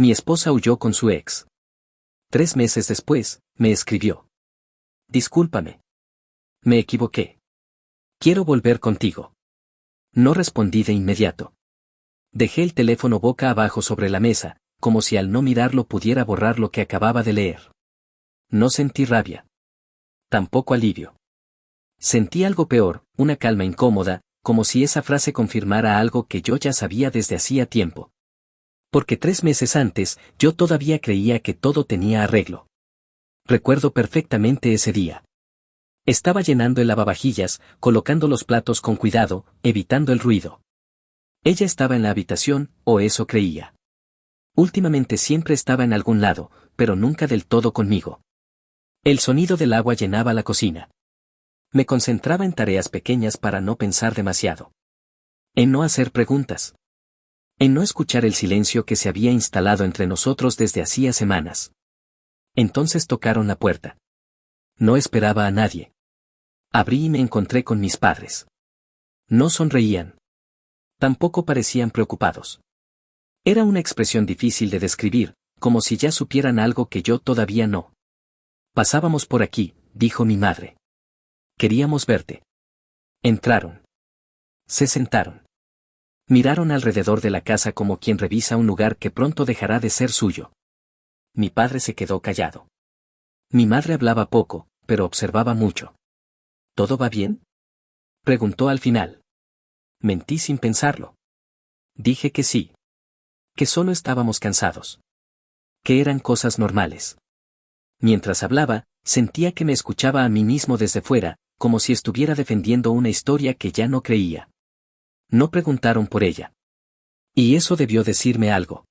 Mi esposa huyó con su ex. 3 meses después, me escribió. Discúlpame. Me equivoqué. Quiero volver contigo. No respondí de inmediato. Dejé el teléfono boca abajo sobre la mesa, como si al no mirarlo pudiera borrar lo que acababa de leer. No sentí rabia. Tampoco alivio. Sentí algo peor, una calma incómoda, como si esa frase confirmara algo que yo ya sabía desde hacía tiempo. Porque 3 meses antes, yo todavía creía que todo tenía arreglo. Recuerdo perfectamente ese día. Estaba llenando el lavavajillas, colocando los platos con cuidado, evitando el ruido. Ella estaba en la habitación, o eso creía. Últimamente siempre estaba en algún lado, pero nunca del todo conmigo. El sonido del agua llenaba la cocina. Me concentraba en tareas pequeñas para no pensar demasiado. En no hacer preguntas. En no escuchar el silencio que se había instalado entre nosotros desde hacía semanas. Entonces tocaron la puerta. No esperaba a nadie. Abrí y me encontré con mis padres. No sonreían. Tampoco parecían preocupados. Era una expresión difícil de describir, como si ya supieran algo que yo todavía no. Pasábamos por aquí, dijo mi madre. Queríamos verte. Entraron. Se sentaron. Miraron alrededor de la casa como quien revisa un lugar que pronto dejará de ser suyo. Mi padre se quedó callado. Mi madre hablaba poco, pero observaba mucho. ¿Todo va bien?, preguntó al final. Mentí sin pensarlo. Dije que sí. Que solo estábamos cansados. Que eran cosas normales. Mientras hablaba, sentía que me escuchaba a mí mismo desde fuera, como si estuviera defendiendo una historia que ya no creía. No preguntaron por ella. Y eso debió decirme algo.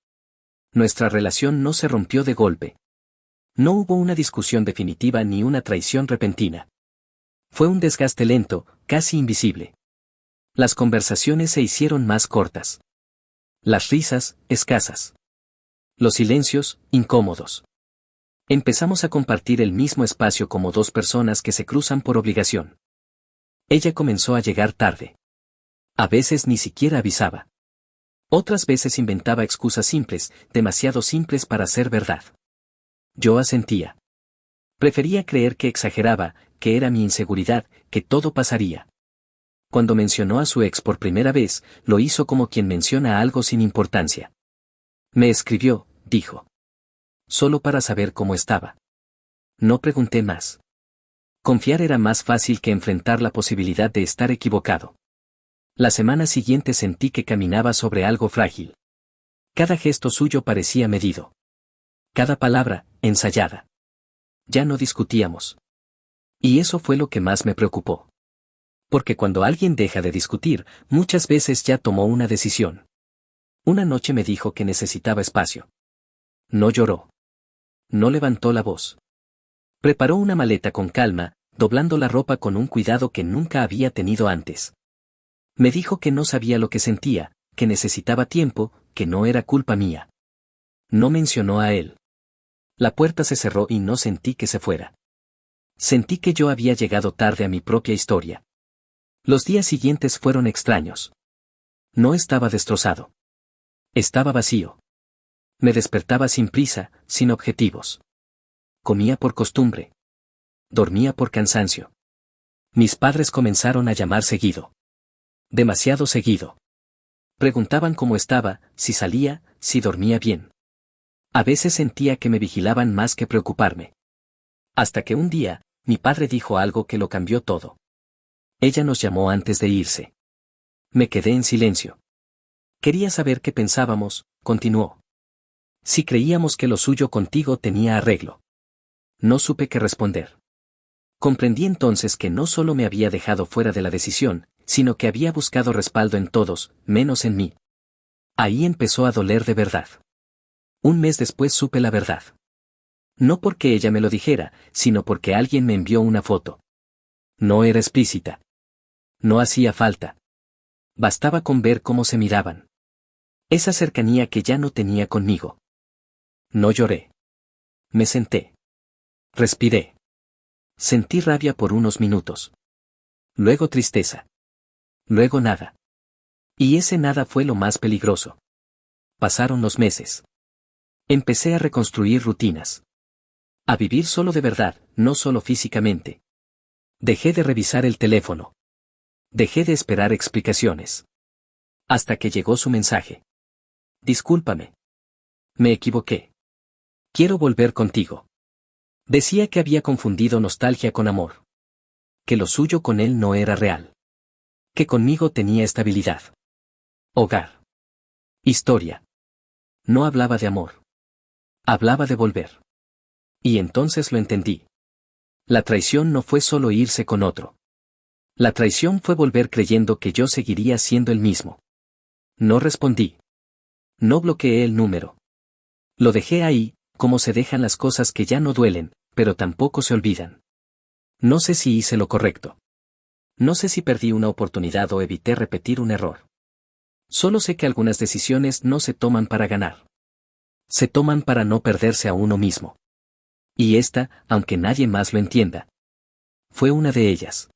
Nuestra relación no se rompió de golpe. No hubo una discusión definitiva ni una traición repentina. Fue un desgaste lento, casi invisible. Las conversaciones se hicieron más cortas. Las risas, escasas. Los silencios, incómodos. Empezamos a compartir el mismo espacio como dos personas que se cruzan por obligación. Ella comenzó a llegar tarde. A veces ni siquiera avisaba. Otras veces inventaba excusas simples, demasiado simples para ser verdad. Yo asentía. Prefería creer que exageraba, que era mi inseguridad, que todo pasaría. Cuando mencionó a su ex por primera vez, lo hizo como quien menciona algo sin importancia. Me escribió, dijo. Solo para saber cómo estaba. No pregunté más. Confiar era más fácil que enfrentar la posibilidad de estar equivocado. La semana siguiente sentí que caminaba sobre algo frágil. Cada gesto suyo parecía medido. Cada palabra, ensayada. Ya no discutíamos. Y eso fue lo que más me preocupó. Porque cuando alguien deja de discutir, muchas veces ya tomó una decisión. Una noche me dijo que necesitaba espacio. No lloró. No levantó la voz. Preparó una maleta con calma, doblando la ropa con un cuidado que nunca había tenido antes. Me dijo que no sabía lo que sentía, que necesitaba tiempo, que no era culpa mía. No mencionó a él. La puerta se cerró y no sentí que se fuera. Sentí que yo había llegado tarde a mi propia historia. Los días siguientes fueron extraños. No estaba destrozado. Estaba vacío. Me despertaba sin prisa, sin objetivos. Comía por costumbre. Dormía por cansancio. Mis padres comenzaron a llamar seguido. Demasiado seguido. Preguntaban cómo estaba, si salía, si dormía bien. A veces sentía que me vigilaban más que preocuparme. Hasta que un día, mi padre dijo algo que lo cambió todo. Ella nos llamó antes de irse. Me quedé en silencio. Quería saber qué pensábamos, continuó. Si creíamos que lo suyo contigo tenía arreglo. No supe qué responder. Comprendí entonces que no solo me había dejado fuera de la decisión, sino que había buscado respaldo en todos, menos en mí. Ahí empezó a doler de verdad. Un mes después supe la verdad. No porque ella me lo dijera, sino porque alguien me envió una foto. No era explícita. No hacía falta. Bastaba con ver cómo se miraban. Esa cercanía que ya no tenía conmigo. No lloré. Me senté. Respiré. Sentí rabia por unos minutos. Luego tristeza. Luego nada. Y ese nada fue lo más peligroso. Pasaron los meses. Empecé a reconstruir rutinas. A vivir solo de verdad, no solo físicamente. Dejé de revisar el teléfono. Dejé de esperar explicaciones. Hasta que llegó su mensaje. Discúlpame. Me equivoqué. Quiero volver contigo. Decía que había confundido nostalgia con amor. Que lo suyo con él no era real. Que conmigo tenía estabilidad. Hogar. Historia. No hablaba de amor. Hablaba de volver. Y entonces lo entendí. La traición no fue solo irse con otro. La traición fue volver creyendo que yo seguiría siendo el mismo. No respondí. No bloqueé el número. Lo dejé ahí, como se dejan las cosas que ya no duelen, pero tampoco se olvidan. No sé si hice lo correcto. No sé si perdí una oportunidad o evité repetir un error. Solo sé que algunas decisiones no se toman para ganar. Se toman para no perderse a uno mismo. Y esta, aunque nadie más lo entienda, fue una de ellas.